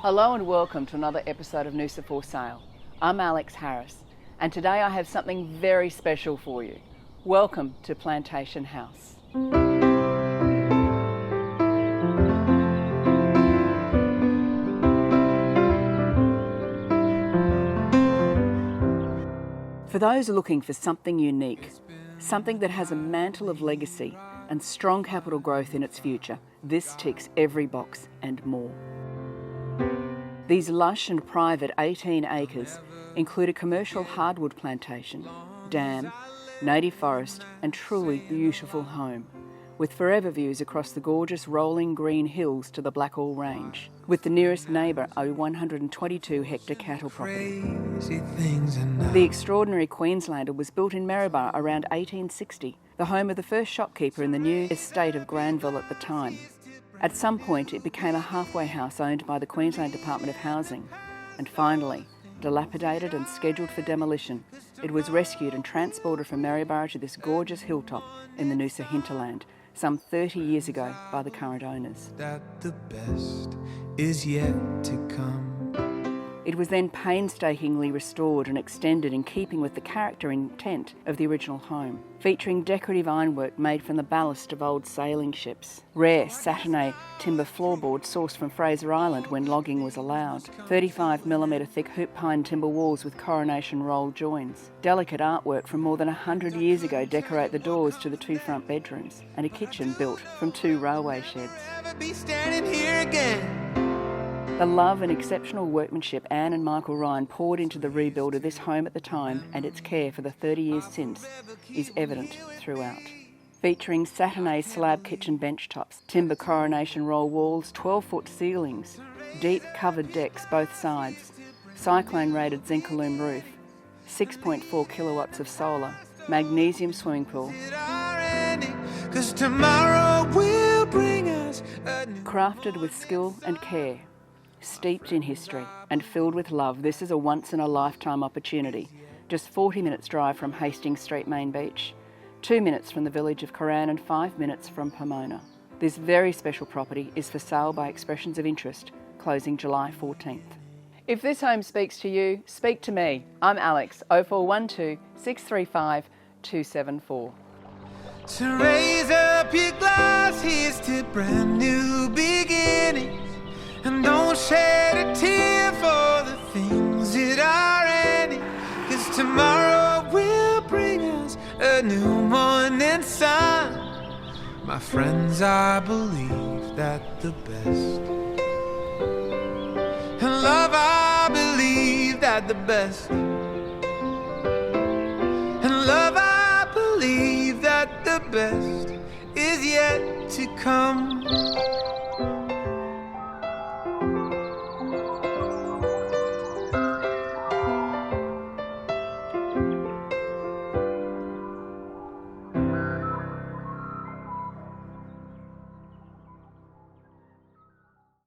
Hello and welcome to another episode of Noosa for Sale. I'm Alex Harris, and today I have something very special for you. Welcome to Plantation House. For those looking for something unique, something that has a mantle of legacy and strong capital growth in its future, this ticks every box and more. These lush and private 18 acres include a commercial hardwood plantation, dam, native forest and truly beautiful home, with forever views across the gorgeous rolling green hills to the Blackall Range, with the nearest neighbour a 122 hectare cattle property. The extraordinary Queenslander was built in Maryborough around 1860, the home of the first shopkeeper in the new estate of Granville at the time. At some point, it became a halfway house owned by the Queensland Department of Housing, and finally, dilapidated and scheduled for demolition, it was rescued and transported from Maryborough to this gorgeous hilltop in the Noosa hinterland some 30 years ago by the current owners. That the best is yet to come. It was then painstakingly restored and extended in keeping with the character and intent of the original home, featuring decorative ironwork made from the ballast of old sailing ships, rare Saturday timber floorboards sourced from Fraser Island when logging was allowed, 35mm thick hoop pine timber walls with coronation roll joins, delicate artwork from more than 100 years ago decorate the doors to the two front bedrooms, and a kitchen built from two railway sheds. The love and exceptional workmanship Anne and Michael Ryan poured into the rebuild of this home at the time and its care for the 30 years since is evident throughout. Featuring Saturday slab kitchen bench tops, timber coronation roll walls, 12-foot ceilings, deep covered decks both sides, cyclone-rated zinc aluminum roof, 6.4 kilowatts of solar, magnesium swimming pool. Crafted with skill and care, steeped in history and filled with love, this is a once-in-a-lifetime opportunity. Just 40 minutes drive from Hastings Street Main Beach, 2 minutes from the village of Coran and 5 minutes from Pomona. This very special property is for sale by expressions of interest, closing July 14th. If this home speaks to you, speak to me. I'm Alex, 0412 635 274. To raise up your glass, here's to brand new beginnings. And don't shed a tear for the things that are ending, 'cause tomorrow will bring us a new morning sun. My friends, I believe that the best, and love, I believe that the best, and love, I believe that the best is yet to come.